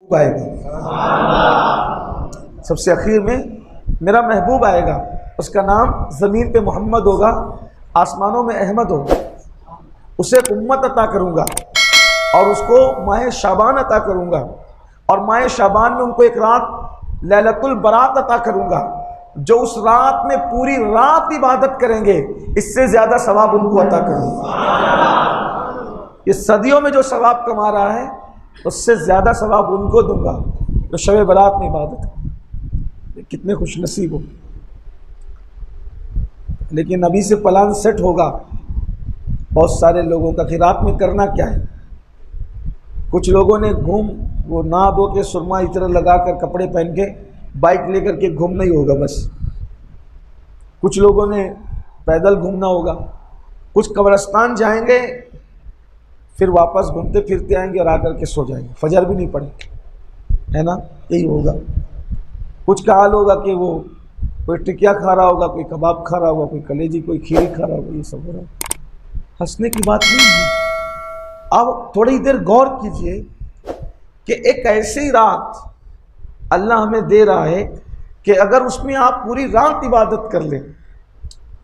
आएगा, सबसे आखिर में मेरा महबूब आएगा, उसका नाम ज़मीन पे मोहम्मद होगा, आसमानों में अहमद होगा। उसे एक उम्मत अता करूँगा और उसको माह शाबान अता करूँगा, और माह शाबान में उनको एक रात लैलतुल बरात अता करूँगा, जो उस रात में पूरी रात इबादत करेंगे, इससे ज़्यादा सवाब उनको अता करूँगा। ये सदियों में जो सवाब कमा रहा है उससे ज़्यादा सवाब उनको दूंगा जो शब बरात में इबादत करे। कितने खुश नसीब हो। लेकिन अभी से प्लान सेट होगा बहुत सारे लोगों का कि रात में करना क्या है। कुछ लोगों ने वो नहा धो के सुरमा इत्र लगा कर कपड़े पहन के बाइक लेकर के घूमना ही होगा बस। कुछ लोगों ने पैदल घूमना होगा, कुछ कब्रिस्तान जाएंगे फिर वापस घूमते फिरते आएंगे और आकर के सो जाएंगे, फजर भी नहीं पड़ेगी, है ना, यही होगा। कुछ का हाल होगा कि वो कोई टिकिया खा रहा होगा, कोई कबाब खा रहा होगा, कोई कलेजी, कोई खीरी खा रहा होगा। ये सब हो रहा है, हंसने की बात नहीं है। अब थोड़ी देर गौर कीजिए कि एक ऐसी रात अल्लाह हमें दे रहा है कि अगर उसमें आप पूरी रात इबादत कर लें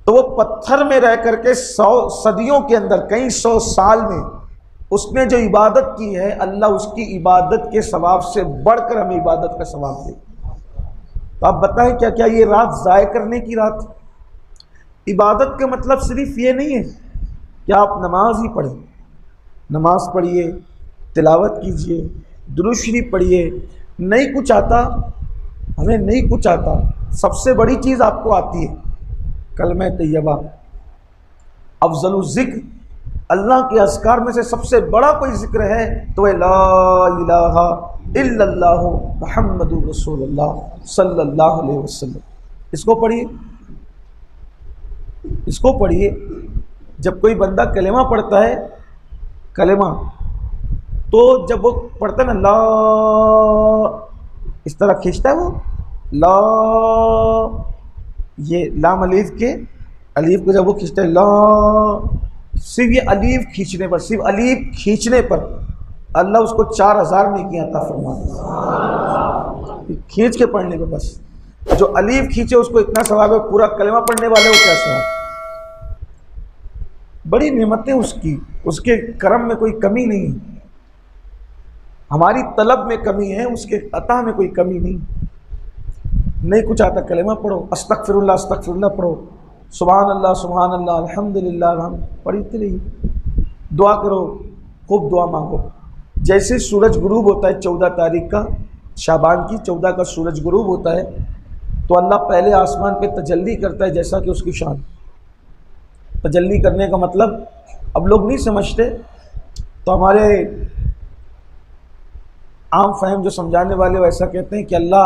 तो वो पत्थर में रह करके 100 सदियों के अंदर, कई 100 साल में उसने जो इबादत की है, अल्लाह उसकी इबादत के सवाब से बढ़कर हमें इबादत का सवाब दे। तो आप बताएं क्या क्या ये रात ज़ाय करने की रात? इबादत का मतलब सिर्फ ये नहीं है कि आप नमाज ही पढ़ें, नमाज पढ़िए, तिलावत कीजिए, दुरूद शरीफ पढ़िए। नहीं कुछ आता, हमें नहीं कुछ आता, सबसे बड़ी चीज़ आपको आती है कलमा तैयबा, अफजलु ज़िक्र। अल्लाह के अस्कार में से सबसे बड़ा कोई जिक्र है तो ला इलाहा इल्लल्लाह मुहम्मदुर रसूलुल्लाह सल्लल्लाहु अलैहि वसल्लम। इसको पढ़िए, इसको पढ़िए। जब कोई बंदा कलेमा पढ़ता है, कलेमा, तो जब वो पढ़ता है ना, ला, इस तरह खींचता है वो ला, ये लाम अलीफ के अलीफ को जब वो खींचता है ला, सिर्फ ये अलीफ खींचने पर, सिर्फ अलीफ खींचने पर अल्लाह उसको 4000 नेकियां अता फरमाता। खींच के पढ़ने पर बस, जो अलीफ खींचे उसको इतना सवाब है, पूरा कलेमा पढ़ने वाले को क्या सवाब। बड़ी नेमतें उसकी, उसके करम में कोई कमी नहीं, हमारी तलब में कमी है, उसके अता में कोई कमी नहीं। नहीं कुछ आता, कलेमा पढ़ो, अस्तगफिरुल्लाह अस्तगफिरुल्लाह पढ़ो, सुभान अल्लाह अल्हम्दुलिल्लाह हम पढ़ते रहिए। दुआ करो, खूब दुआ मांगो। जैसे सूरज गुरूब होता है 14 तारीख का, शाबान की 14 का सूरज गुरूब होता है, तो अल्लाह पहले आसमान पे तजल्ली करता है जैसा कि उसकी शान। तजल्ली करने का मतलब अब लोग नहीं समझते, तो हमारे आम फहम जो समझाने वाले वो ऐसा कहते हैं कि अल्लाह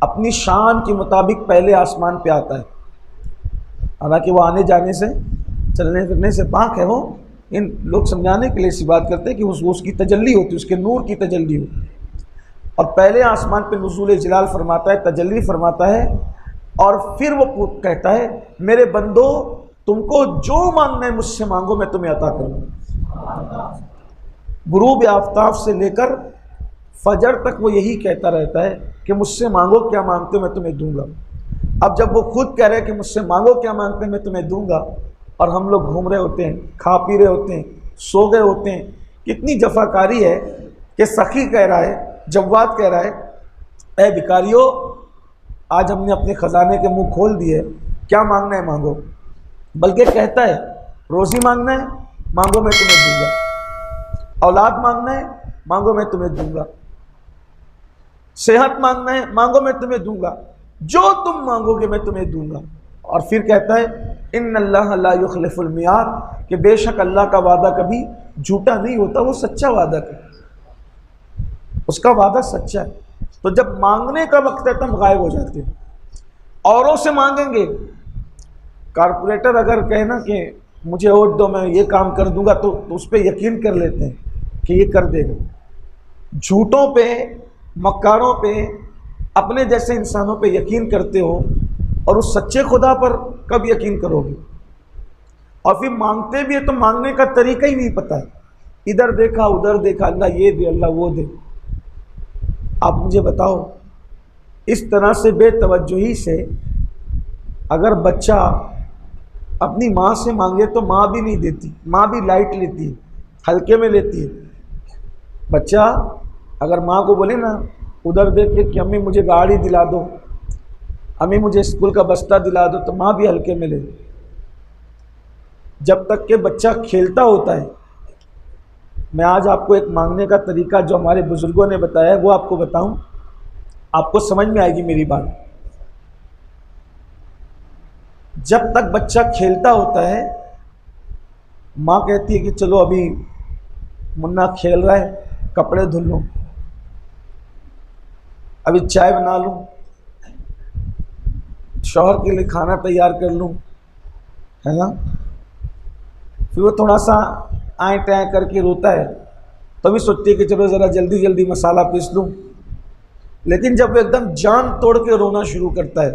अपनी शान के मुताबिक पहले आसमान पे आता है। हालांकि वो आने जाने से, चलने फिरने से पाक है। वो इन लोग समझाने के लिए इसी बात करते हैं कि उसकी तजल्ली होती है, उसके नूर की तजल्ली होती है। और पहले आसमान पे नुज़ूल जलाल फरमाता है, तजल्ली फरमाता है, और फिर वो कहता है मेरे बंदो तुमको जो मांगना है मुझसे मांगो, मैं तुम्हें अता करूँगा। गुरूब आफ्ताब से लेकर फजर तक वो यही कहता रहता है कि मुझसे मांगो, क्या मांगते हो मैं तुम्हें दूंगा। अब जब वो खुद कह रहे हैं कि मुझसे मांगो क्या मांगते हैं मैं तुम्हें दूंगा, और हम लोग घूम रहे होते हैं, खा पी रहे होते हैं, सो गए होते हैं, कितनी जफाकारी है कि सखी कह रहा है, जव्वाद कह रहा है, ए भिखारियों आज हमने अपने खजाने के मुंह खोल दिए, क्या मांगना है मांगो। बल्कि कहता है रोज़ी मांगना है मांगो मैं तुम्हें दूंगा, औलाद मांगना है मांगो मैं तुम्हें दूंगा, सेहत मांगना है मांगो मैं तुम्हें दूंगा, जो तुम मांगोगे मैं तुम्हें दूंगा। और फिर कहता है इन्नल्लाह ला युखलिफुल मियाद, कि बेशक अल्लाह का वादा कभी झूठा नहीं होता, वो सच्चा वादा करता, उसका वादा सच्चा है। तो जब मांगने का वक्त है तब गायब हो जाते हैं। औरों से मांगेंगे, कारपोरेटर अगर कहे ना कि मुझे वोट दो मैं ये काम कर दूंगा, तो उस पर यकीन कर लेते हैं कि ये कर देगा। झूठों पे, मक्कारों पे, अपने जैसे इंसानों पे यकीन करते हो, और उस सच्चे खुदा पर कब यकीन करोगे। और फिर मांगते भी है तो मांगने का तरीका ही नहीं पता है, इधर देखा उधर देखा, अल्लाह ये दे अल्लाह वो दे। आप मुझे बताओ, इस तरह से बेतवज्जोही से अगर बच्चा अपनी माँ से मांगे तो माँ भी नहीं देती, माँ भी लाइट लेती है, हल्के में लेती है। बच्चा अगर माँ को बोले ना उधर देख के कि अम्मी मुझे गाड़ी दिला दो, अम्मी मुझे स्कूल का बस्ता दिला दो, तो माँ भी हल्के में ले। जब तक के बच्चा खेलता होता है। मैं आज आपको एक मांगने का तरीका जो हमारे बुजुर्गों ने बताया है वो आपको बताऊं, आपको समझ में आएगी मेरी बात। जब तक बच्चा खेलता होता है, माँ कहती है कि चलो अभी मुन्ना खेल रहा है, कपड़े धुल लूं, अभी चाय बना लूं, शौहर के लिए खाना तैयार कर लूं, है ना। फिर वो थोड़ा सा आए टाए करके रोता है, तभी सोचती है कि चलो ज़रा जल्दी जल्दी मसाला पीस लूं। लेकिन जब वो एकदम जान तोड़ के रोना शुरू करता है,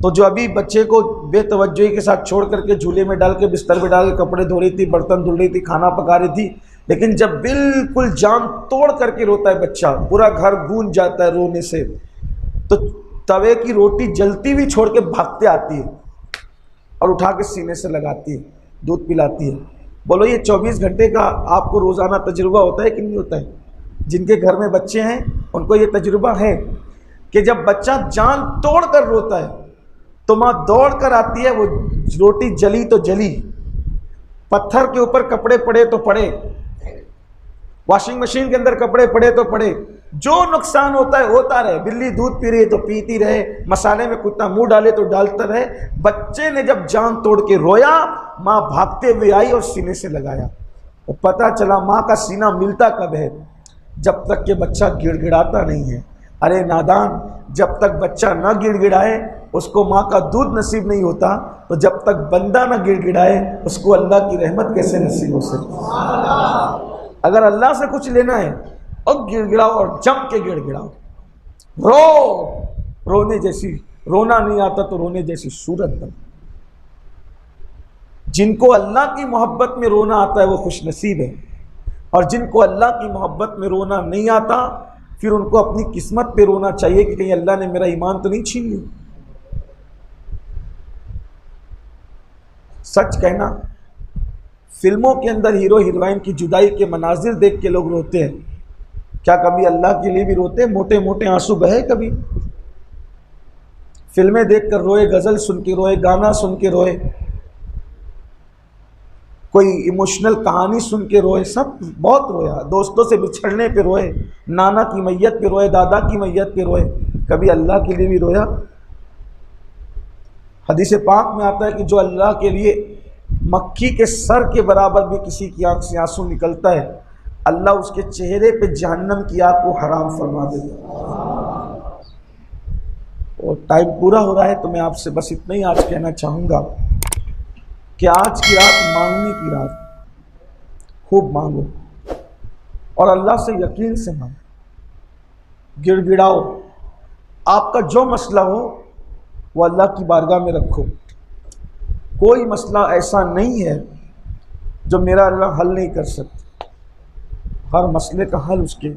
तो जो अभी बच्चे को बेतवज्जोही के साथ छोड़ करके झूले में डाल के बिस्तर में डाल के कपड़े धो रही थी, बर्तन धुल रही थी, खाना पका रही थी, लेकिन जब बिल्कुल जान तोड़ करके रोता है बच्चा, पूरा घर गूंज जाता है रोने से, तो तवे की रोटी जलती हुई छोड़ के भागते आती है और उठा के सीने से लगाती है, दूध पिलाती है। बोलो ये 24 घंटे का आपको रोज़ाना तजुर्बा होता है कि नहीं होता है? जिनके घर में बच्चे हैं उनको ये तजुर्बा है कि जब बच्चा जान तोड़ कर रोता है तो माँ दौड़ कर आती है, वो रोटी जली तो जली, पत्थर के ऊपर कपड़े पड़े तो पड़े, वॉशिंग मशीन के अंदर कपड़े पड़े तो पड़े, जो नुकसान होता है होता रहे, बिल्ली दूध पी रही है तो पीती रहे, मसाले में कुत्ता मुंह डाले तो डालता रहे। बच्चे ने जब जान तोड़ के रोया, माँ भागते हुए आई और सीने से लगाया। तो पता चला माँ का सीना मिलता कब है? जब तक के बच्चा गिड़गिड़ाता नहीं है। अरे नादान, जब तक बच्चा न गिड़गिड़ाए उसको माँ का दूध नसीब नहीं होता, तो जब तक बंदा न गिड़गिड़ाए उसको अल्लाह की रहमत कैसे नसीब हो सकती? अगर अल्लाह से कुछ लेना है और गिड़गिड़ाओ और जम के गिड़गिड़ाओ, रोने जैसी, रोना नहीं आता तो रोने जैसी सूरत बन। जिनको अल्लाह की मोहब्बत में रोना आता है वो खुशनसीब है, और जिनको अल्लाह की मोहब्बत में रोना नहीं आता फिर उनको अपनी किस्मत पे रोना चाहिए कि कहीं अल्लाह ने मेरा ईमान तो नहीं छीन लिया। सच कहना, फिल्मों के अंदर हीरो हीरोइन की जुदाई के मनाजिर देख के लोग रोते हैं, क्या कभी अल्लाह के लिए भी रोते? मोटे मोटे आंसू बहे कभी? फिल्में देखकर रोए, गजल सुन के रोए, गाना सुन के रोए, कोई इमोशनल कहानी सुन के रोए, सब बहुत रोया। दोस्तों से बिछड़ने पे रोए, नाना की मैयत पे रोए, दादा की मैयत पे रोए, कभी अल्लाह के लिए भी रोया? हदीस पाक में आता है कि जो अल्लाह के लिए मक्खी के सर के बराबर भी किसी की आंख से आंसू निकलता है, अल्लाह उसके चेहरे पे जहन्नम की आग को हराम फरमा देता। और टाइम पूरा हो रहा है तो मैं आपसे बस इतना ही आज कहना चाहूँगा कि आज की रात मांगने की रात, खूब मांगो और अल्लाह से यकीन से मांगो, गिड़गिड़ाओ, आपका जो मसला हो वो अल्लाह की बारगाह में रखो। कोई मसला ऐसा नहीं है जो मेरा अल्लाह हल नहीं कर सकता, हर मसले का हल उसके